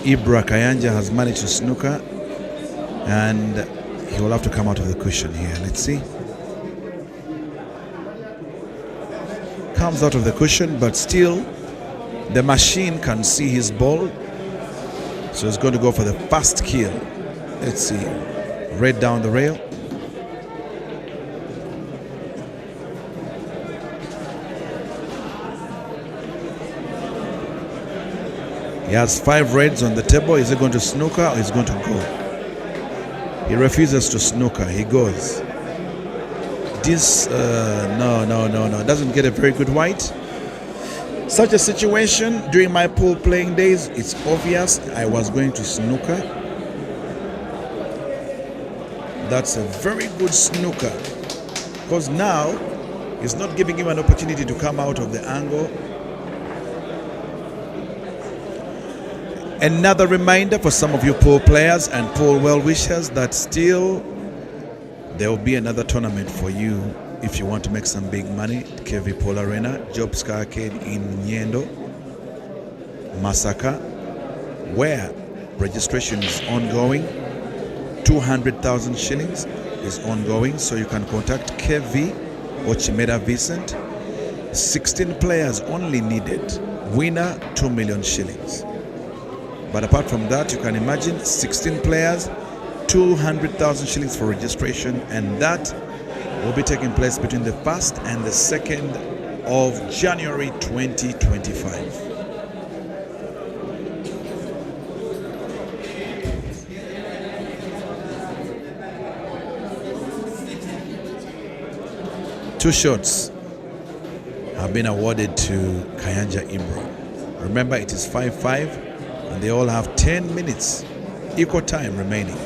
Ibra Kayanja has managed to snooker, and he will have to come out of the cushion here. Let's see. Comes out of the cushion, but still the machine can see his ball, so he's going to go for the fast kill. Let's see. Red down the rail. He has 5 reds on the table. Is he going to snooker or is he going to go? He refuses to snooker. He goes. This, no. Doesn't get a very good white. Such a situation during my pool playing days, it's obvious I was going to snooker. That's a very good snooker, because now it's not giving him an opportunity to come out of the angle. Another reminder for some of you pool players and pool well-wishers that still there will be another tournament for you if you want to make some big money. KV Pool Arena, Jobs Arcade in Nyendo, Masaka, where registration is ongoing. 200,000 shillings is ongoing, so you can contact KV or Chimera Vicent. 16 players only needed. Winner, 2 million shillings. But apart from that, you can imagine 16 players, 200,000 shillings for registration, and that will be taking place between the 1st and the 2nd of January 2025. Two shots have been awarded to Kayanja Ibra. Remember, it is 5-5, and they all have 10 minutes equal time remaining.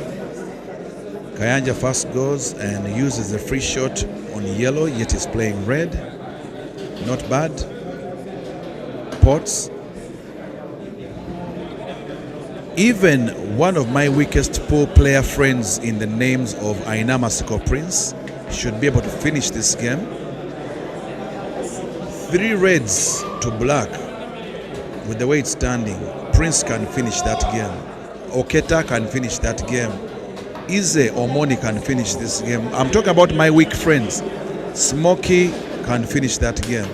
Kayanja first goes and uses the free shot on yellow, yet is playing red. Not bad. Pots. Even one of my weakest pool player friends in the names of Aina Masiko Prince should be able to finish this game. 3 reds to black. With the way it's standing, Prince can finish that game. Oketa can finish that game. Ize Omoni can finish this game. I'm talking about my weak friends. Smokey can finish that game.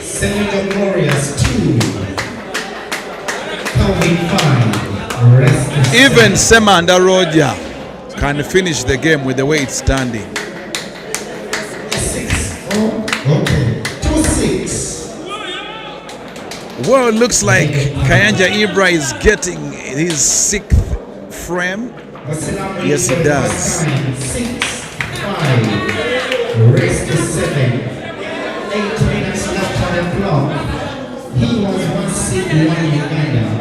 Senator Glorious 2. Calvin 5. Even Semanda Roger can finish the game with the way it's standing. 6. Oh, okay. 2-6. Well, it looks like Kayanja Ibra is getting his 6th frame. Yes, he does. 6-5. Race to 7. 8 minutes left on the clock. He was 1-6, 1 Uganda.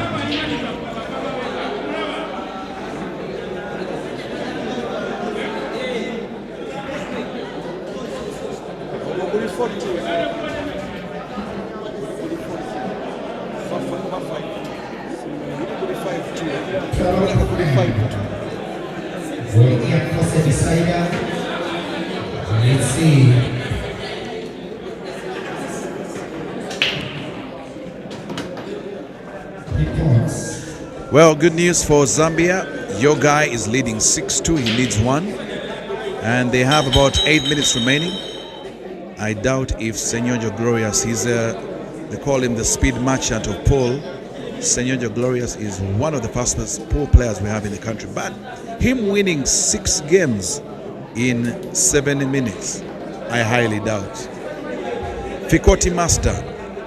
Let's see. Well, good news for Zambia. Your guy is leading 6-2. He leads 1. And they have about 8 minutes remaining. I doubt if Senor Glorious, he's They call him the speed merchant of pool. Senor Glorious is one of the fastest pool players we have in the country. But him winning 6 games in 70 minutes, I highly doubt. Fikoti Master,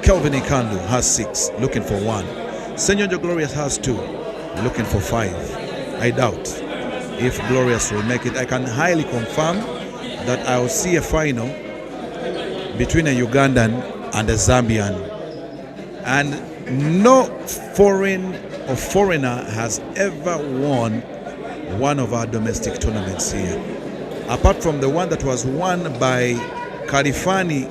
Kelvin Ikandu has 6, looking for 1. Senor Glorious has 2, looking for 5. I doubt if Glorious will make it. I can highly confirm that I will see a final between a Ugandan and a Zambian. And no foreigner has ever won one of our domestic tournaments here. Apart from the one that was won by Kalifani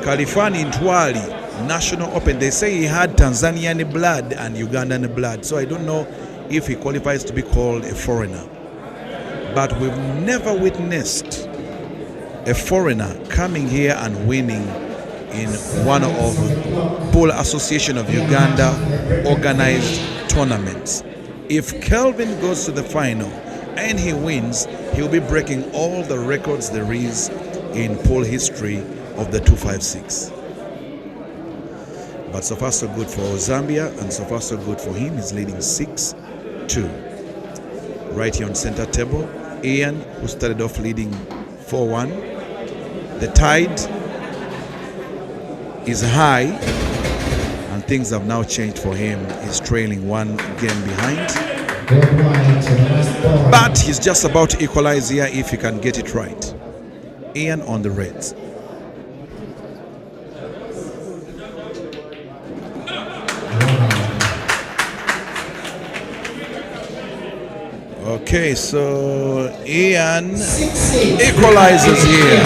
Ntwali National Open. They say he had Tanzanian blood and Ugandan blood. So I don't know if he qualifies to be called a foreigner. But we've never witnessed a foreigner coming here and winning in one of Pool Association of Uganda organized tournaments. If Kelvin goes to the final and he wins, he'll be breaking all the records there is in pool history of the 256. But so far so good for Zambia, and so far so good for him. He's leading 6-2. Right here on center table, Ian, who started off leading 4-1. The tide is high, and things have now changed for him. He's trailing 1 game behind, but he's just about to equalize here if he can get it right. Ian on the reds. Okay, so Ian equalizes here.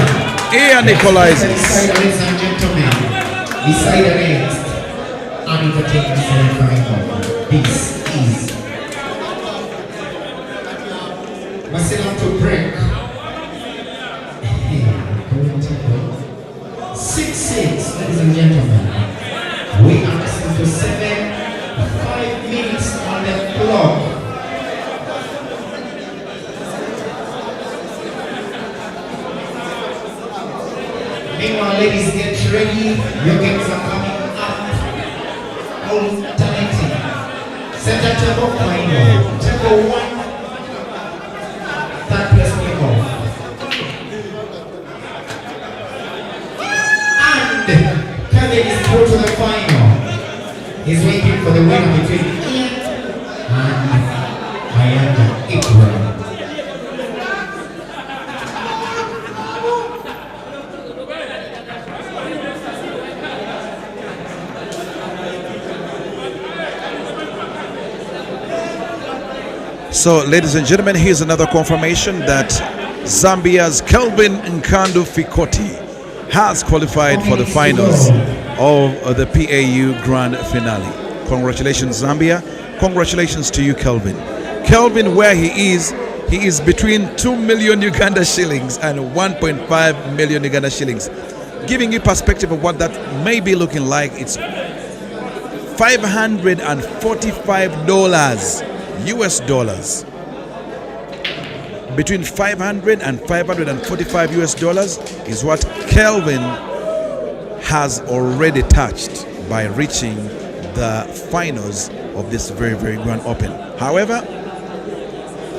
Ian equalizes. Ladies and gentlemen, decide against and overtaking semifinal. This is Marcelo to break. 6-6, ladies and gentlemen. We are listening to 5 minutes on the clock. Meanwhile, ladies, get ready. Your games are coming up. Alternating. Center table final. Table 1. Third place kickoff. And Kevin is through to the final. He's waiting for the winner between Ian and Kayanja Ibra. So, ladies and gentlemen, here's another confirmation that Zambia's Kelvin Nkandu Fikoti has qualified for the finals of the PAU Grand Finale. Congratulations, Zambia. Congratulations to you, Kelvin. Kelvin, where he is between 2 million Uganda shillings and 1.5 million Uganda shillings. Giving you perspective of what that may be looking like, it's $545 US dollars. Between 500 and 545 US dollars is what Kelvin has already touched by reaching the finals of this very, very Grand Open. However,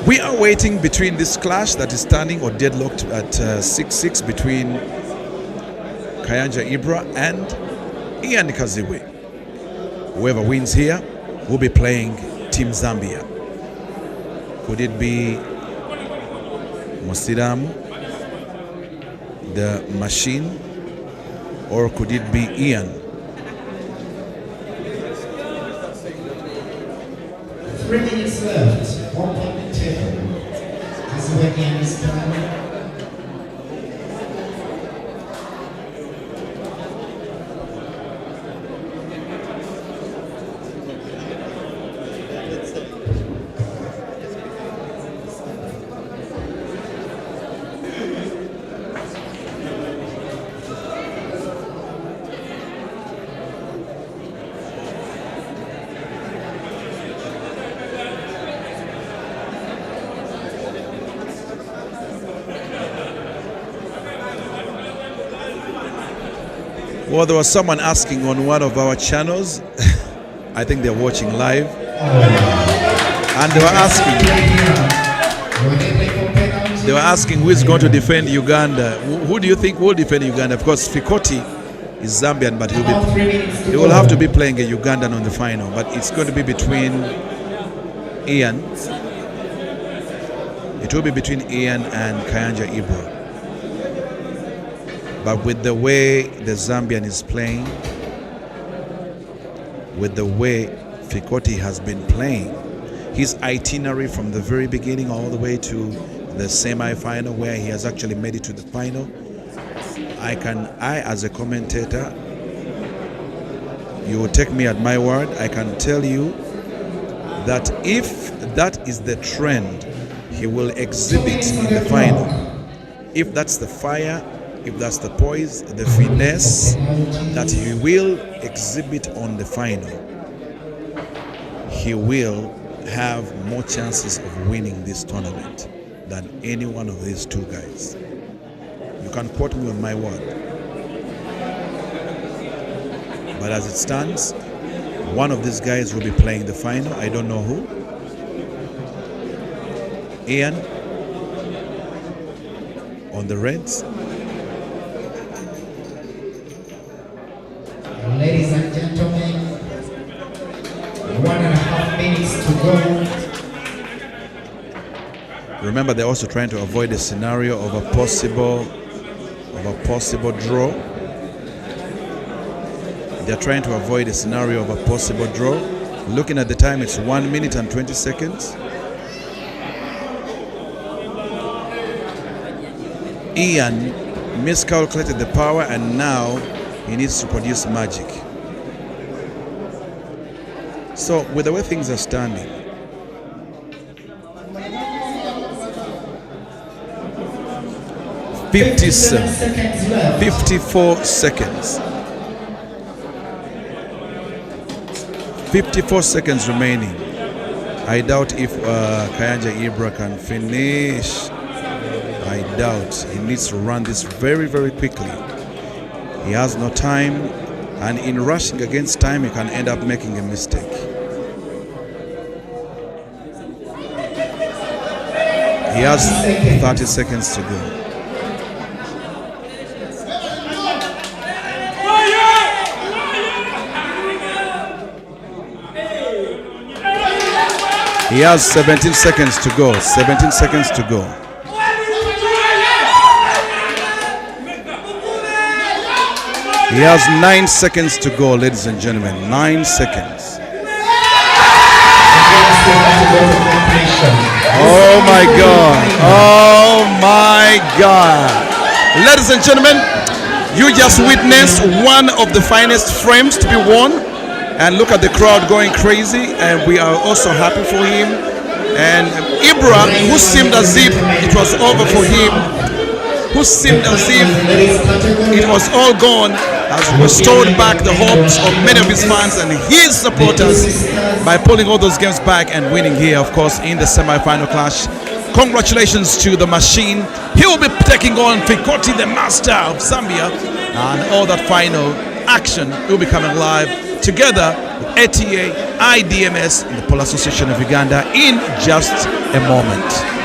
we are waiting between this clash that is standing or deadlocked at 6-6 between Kayanja Ibra and Ian Kazibwe. Whoever wins here will be playing Team Zambia. Could it be Musiramu, the machine, or could it be Ian? 3 minutes left. 1 point table. As we Ian is done. Well, there was someone asking on one of our channels. I think they're watching live. And they were asking who is going to defend Uganda. Who do you think will defend Uganda? Of course, Fikoti is Zambian, but he will have to be playing a Ugandan on the final. But it's going to be between Ian. It will be between Ian and Kayanja Ibra. But with the way the Zambian is playing, with the way Fikoti has been playing, his itinerary from the very beginning all the way to the semi-final, where he has actually made it to the final, I as a commentator, you will take me at my word, I can tell you that if that is the trend he will exhibit in the final, if that's the fire, if that's the poise, the finesse that he will exhibit on the final, he will have more chances of winning this tournament than any one of these two guys. You can quote me on my word. But as it stands, one of these guys will be playing the final. I don't know who. Ian on the Reds. Ladies and gentlemen, 1.5 minutes to go. Remember, they're also trying to avoid a scenario of a possible draw. They're trying to avoid a scenario of a possible draw. Looking at the time, it's 1 minute and 20 seconds. Ian miscalculated the power, and now he needs to produce magic. So with the way things are standing, seconds 54 seconds. 54 seconds remaining. I doubt if Kayanja Ibra can finish. I doubt. He needs to run this very, very quickly. He has no time, and in rushing against time, he can end up making a mistake. He has 30 seconds to go. He has 17 seconds to go. 17 seconds to go. He has 9 seconds to go, ladies and gentlemen. 9 seconds. Oh my God. Oh my God. Ladies and gentlemen, you just witnessed one of the finest frames to be won. And look at the crowd going crazy, and we are also happy for him. And Ibra, who seemed as if it was over for him, who seemed as if it was all gone, has restored back the hopes of many of his fans and his supporters by pulling all those games back and winning here, of course, in the semi-final clash. Congratulations to the machine. He will be taking on Fikoti, the master of Zambia, and all that final action will be coming live together with ATA, IDMS, and the Pole Association of Uganda in just a moment.